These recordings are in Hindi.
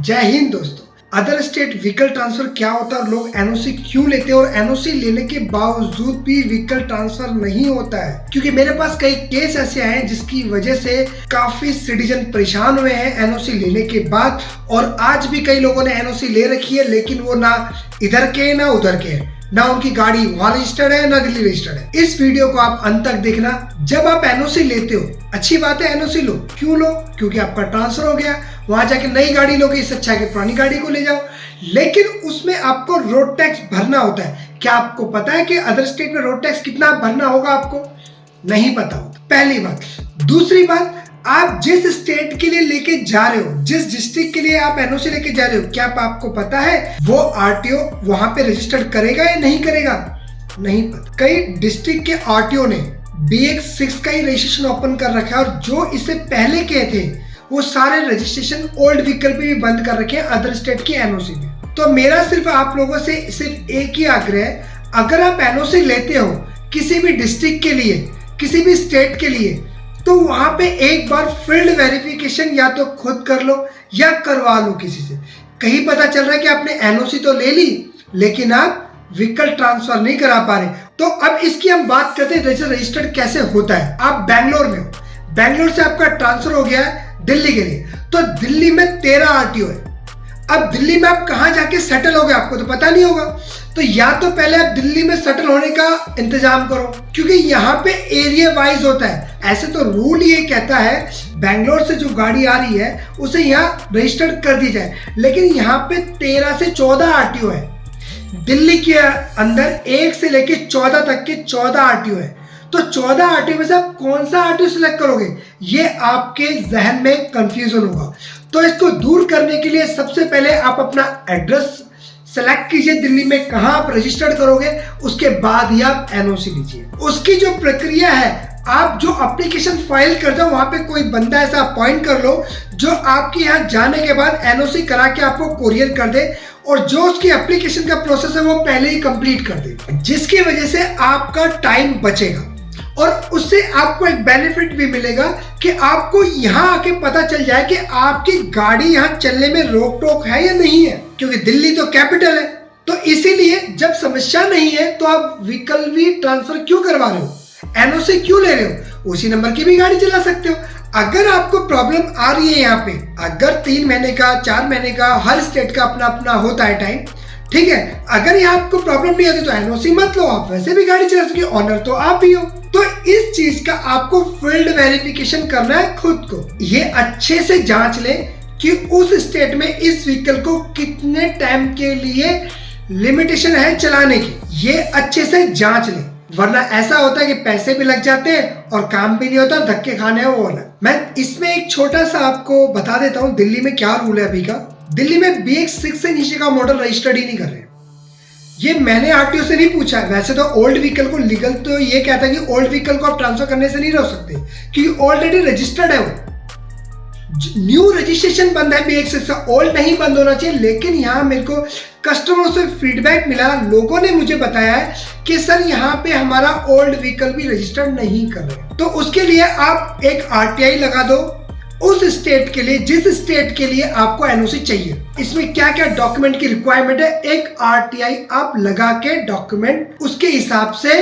जय हिंद दोस्तों। अदर स्टेट व्हीकल ट्रांसफर क्या होता है और लोग एनओसी क्यों लेते हैं और एनओसी लेने के बावजूद भी व्हीकल ट्रांसफर नहीं होता है, क्योंकि मेरे पास कई केस ऐसे आए हैं जिसकी वजह से काफी सिटीजन परेशान हुए हैं एनओसी लेने के बाद। और आज भी कई लोगों ने एनओसी ले रखी है लेकिन वो ना इधर के ना उधर के है, ना उनकी गाड़ी वहां रजिस्टर्ड है ना दिल्ली रजिस्टर्ड है। इस वीडियो को आप अंत तक देखना। जब आप एनओसी लेते हो, अच्छी बात है एनओसी लो, क्यों लो? क्योंकि आपका ट्रांसफर हो गया, वहां जाके नई गाड़ी लोगे, इससे अच्छा है कि पुरानी गाड़ी को ले जाओ। लेकिन उसमें आपको रोड टैक्स भरना होता है। क्या आपको पता है कि अदर स्टेट में रोड टैक्स कितना भरना होगा? आपको नहीं पता होता, पहली बात। दूसरी बात, आप जिस स्टेट के लिए लेके जा रहे हो, जिस डिस्ट्रिक्ट के लिए आप एनओसी लेके जा रहे हो, क्या आपको पता है वो आरटीओ वहां पे रजिस्टर्ड करेगा या नहीं करेगा? नहीं पता। कई डिस्ट्रिक्ट के आरटीओ ने BX6 का ही रजिस्ट्रेशन ओपन कर रखा है और जो इससे पहले के थे वो सारे रजिस्ट्रेशन ओल्ड व्हीकल पे भी बंद कर रखे हैं अदर स्टेट की एनओसी में। तो मेरा सिर्फ आप लोगों से सिर्फ एक ही आग्रह है, अगर आप एनओसी लेते हो किसी भी डिस्ट्रिक्ट के लिए, किसी भी स्टेट के लिए, तो वहां पे एक बार फील्ड वेरिफिकेशन या तो खुद कर लो या करवा लो किसी से। कहीं पता चल रहा है कि आपने एनओसी तो ले ली लेकिन आप व्हीकल ट्रांसफर नहीं करा पा रहे। तो अब इसकी हम बात करते हैं रजिस्टर्ड कैसे होता है। आप बैंगलोर में हो, बैंगलोर से आपका ट्रांसफर हो गया है दिल्ली के लिए, तो दिल्ली में 13 आरटीओ है। अब दिल्ली में आप कहां जाके सेटल हो गए आपको तो पता नहीं होगा, तो या तो पहले आप दिल्ली में सेटल होने का इंतजाम करो, क्योंकि यहाँ पे एरिया वाइज होता है। ऐसे तो रूल ये कहता है बैंगलोर से जो गाड़ी आ रही है उसे यहाँ रजिस्टर्ड कर दी जाए, लेकिन यहाँ पे 13 से 14 आरटीओ है। दिल्ली के अंदर 1 से लेके 14 तक के 14 आरटीओ है। तो 14 आरटीओ में से आप कौन सा आरटीओ सिलेक्ट करोगे, ये आपके जहन में कंफ्यूजन होगा। तो इसको दूर करने के लिए सबसे पहले आप अपना एड्रेस सेलेक्ट कीजिए, दिल्ली में कहां आप रजिस्टर्ड करोगे, उसके बाद ही आप एनओसी लीजिए। उसकी जो प्रक्रिया है, आप जो एप्लीकेशन फाइल कर दो, वहां पे कोई बंदा ऐसा अपॉइंट कर लो जो आपके यहाँ जाने के बाद एनओसी करा के आपको कोरियर कर दे और जो उसकी एप्लीकेशन का प्रोसेस है वो पहले ही कंप्लीट कर दे, जिसकी वजह से आपका टाइम बचेगा और उससे आपको एक बेनिफिट भी मिलेगा कि आपको यहाँ आके पता चल जाए कि आपकी गाड़ी यहाँ चलने में रोक टोक है या नहीं है, क्योंकि दिल्ली तो कैपिटल है। तो इसीलिए जब समस्या नहीं है तो आप व्हीकल भी ट्रांसफर क्यों करवा रहे हो, एनओसी क्यों ले रहे हो? उसी नंबर की भी गाड़ी चला सकते हो। अगर आपको प्रॉब्लम आ रही है यहाँ पे, अगर 3 महीने का 4 महीने का, हर स्टेट का अपना अपना होता है टाइम, ठीक है। अगर यहाँ आपको प्रॉब्लम नहीं आती तो एनओसी मत लो, आप वैसे भी गाड़ी चला सकते हो, ऑनर तो आप ही हो। तो इस चीज का आपको फील्ड वेरिफिकेशन करना है खुद को। ये अच्छे से जांच लें कि उस स्टेट में इस व्हीकल को कितने टाइम के लिए लिमिटेशन है चलाने की, ये अच्छे से जांच लें, वरना ऐसा होता है कि पैसे भी लग जाते हैं और काम भी नहीं होता, धक्के खाने हैं वो अलग। मैं इसमें एक छोटा सा आपको बता देता हूँ दिल्ली में क्या रूल है अभी का। दिल्ली में BX6 से नीचे का मॉडल रजिस्टर्ड ही नहीं कर रहे। ये मैंने आरटीओ से नहीं पूछा है, वैसे तो ओल्ड व्हीकल को लीगल तो ये कहता है कि ओल्ड व्हीकल को आप ट्रांसफर करने से नहीं रोक सकते क्योंकि ऑलरेडी रजिस्टर्ड है वो। न्यू रजिस्ट्रेशन बंद है BX6 से, ओल्ड नहीं बंद होना चाहिए। लेकिन यहाँ मेरे को कस्टमरों से फीडबैक मिला, लोगों ने मुझे बताया है कि सर यहाँ पे हमारा ओल्ड व्हीकल भी रजिस्टर्ड नहीं कर रहे। तो उसके लिए आप एक RTI लगा दो उस स्टेट के लिए, जिस स्टेट के लिए आपको एनओसी चाहिए। इसमें क्या क्या डॉक्यूमेंट की रिक्वायरमेंट है, एक RTI आप लगा के डॉक्यूमेंट उसके हिसाब से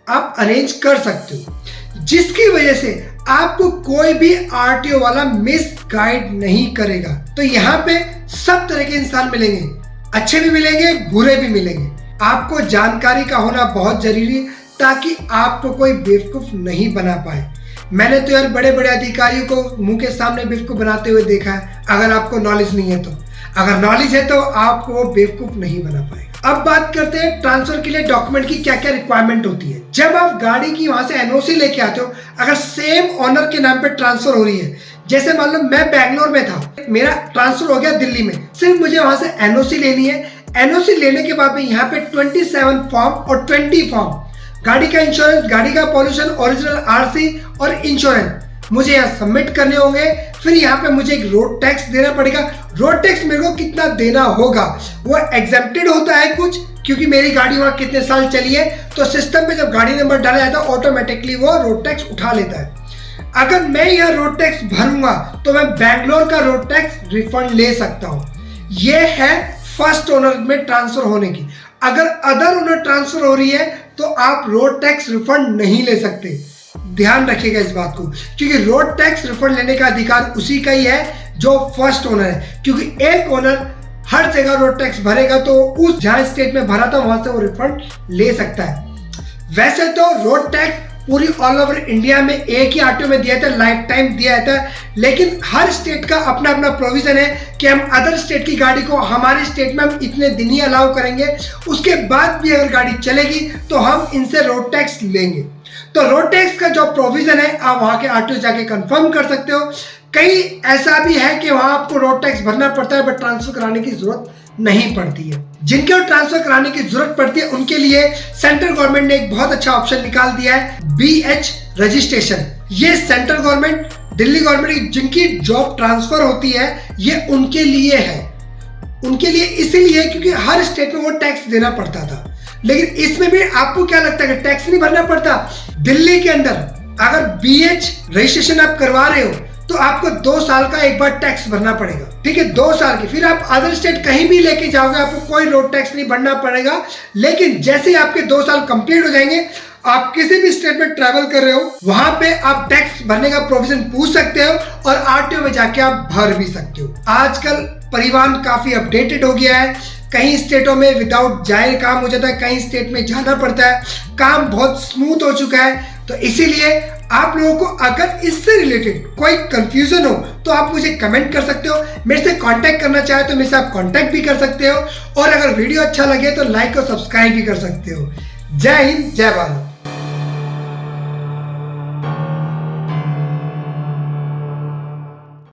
आप अरेंज कर सकते हो, जिसकी वजह से आपको कोई भी आरटीओ वाला मिस गाइड नहीं करेगा। तो यहाँ पे सब तरह के इंसान मिलेंगे, अच्छे भी मिलेंगे, बुरे भी मिलेंगे। आपको जानकारी का होना बहुत जरूरी है ताकि आपको कोई बेवकूफ नहीं बना पाए। मैंने तो यार बड़े बड़े अधिकारियों को मुंह के सामने बेवकूफ बनाते हुए देखा है। अगर आपको नॉलेज नहीं है तो, अगर नॉलेज है तो आपको वो बेवकूफ नहीं बना पाएगा। अब बात करते हैं ट्रांसफर के लिए डॉक्यूमेंट की क्या क्या रिक्वायरमेंट होती है। जब आप गाड़ी की वहां से एनओसी लेके आते हो, अगर सेम ऑनर के नाम पे ट्रांसफर हो रही है, जैसे मान लो मैं बैंगलोर में था, मेरा ट्रांसफर हो गया दिल्ली में, सिर्फ मुझे वहां से एनओसी लेनी है। एनओसी लेने के बाद में यहाँ पे 27 फॉर्म और 20 फॉर्म, गाड़ी का इंश्योरेंस, गाड़ी का पॉल्यूशन, ओरिजिनल आरसी और इंश्योरेंस मुझे यहाँ सबमिट करने होंगे। फिर यहाँ पे मुझे एक रोड टैक्स देना पड़ेगा। रोड टैक्स मेरे को कितना देना होगा, वो एग्जेम्प्टेड होता है कुछ, क्योंकि मेरी गाड़ी वहाँ कितने साल चली है, तो सिस्टम पे जब गाड़ी नंबर डाला जाता है ऑटोमेटिकली वो रोड टैक्स उठा लेता है। अगर मैं यह रोड टैक्स भरूंगा तो मैं बैंगलोर का रोड टैक्स रिफंड ले सकता हूँ। ये है फर्स्ट ओनर में ट्रांसफर होने की। अगर अदर ओनर ट्रांसफर हो रही है तो आप रोड टैक्स रिफंड नहीं ले सकते। ध्यान रखिएगा इस बात को, क्योंकि रोड टैक्स रिफंड लेने का अधिकार उसी का ही है जो फर्स्ट ओनर है, क्योंकि एक ओनर हर जगह रोड टैक्स भरेगा तो उस जहां स्टेट में भरा था वहां से वो रिफंड ले सकता है। वैसे तो रोड टैक्स पूरी ऑल ओवर इंडिया में एक ही आरटीओ में दिया था, लाइफ टाइम दिया था, लेकिन हर स्टेट का अपना अपना प्रोविजन है कि हम अदर स्टेट की गाड़ी को हमारे स्टेट में हम इतने दिन ही अलाउ करेंगे, उसके बाद भी अगर गाड़ी चलेगी तो हम इनसे रोड टैक्स लेंगे। तो रोड टैक्स का जो प्रोविजन है आप वहां के आरटीओ जाके कंफर्म कर सकते हो। कहीं ऐसा भी है कि वहां आपको रोड टैक्स भरना पड़ता है बट ट्रांसफर कराने की जरूरत नहीं पड़ती है। जिनके ट्रांसफर कराने की जरूरत पड़ती है उनके लिए सेंट्रल गवर्नमेंट ने एक बहुत अच्छा ऑप्शन निकाल दिया है, BH रजिस्ट्रेशन। ये सेंट्रल गवर्नमेंट, दिल्ली गवर्नमेंट जिनकी जॉब ट्रांसफर होती है ये उनके लिए है। उनके लिए इसीलिए क्योंकि हर स्टेट में वो टैक्स देना पड़ता था, लेकिन इसमें भी आपको क्या लगता है कि टैक्स नहीं भरना पड़ता? दिल्ली के अंदर अगर BH रजिस्ट्रेशन आप करवा रहे हो तो आपको 2 साल का एक बार टैक्स भरना पड़ेगा, ठीक है, 2 साल की। फिर आप अदर स्टेट कहीं भी लेके जाओगे आपको कोई रोड टैक्स नहीं भरना पड़ेगा। लेकिन जैसे ही आपके 2 साल कंप्लीट हो जाएंगे, आप किसी भी स्टेट में ट्रैवल कर रहे हो वहां पे आप टैक्स भरने का प्रोविजन पूछ सकते हो और आरटीओ में जाके आप भर भी सकते हो। आजकल परिवहन काफी अपडेटेड हो गया है। कई स्टेटों में विदाउट जाए काम हो जाता है, कई स्टेट में जाना पड़ता है, काम बहुत स्मूथ हो चुका है। तो इसीलिए आप लोगों को अगर इससे रिलेटेड कोई कंफ्यूजन हो तो आप मुझे कमेंट कर सकते हो। मेरे से कांटेक्ट करना चाहे तो मेरे से आप कांटेक्ट भी कर सकते हो, और अगर वीडियो अच्छा लगे तो लाइक और सब्सक्राइब भी कर सकते हो। जय हिंद, जय भारत।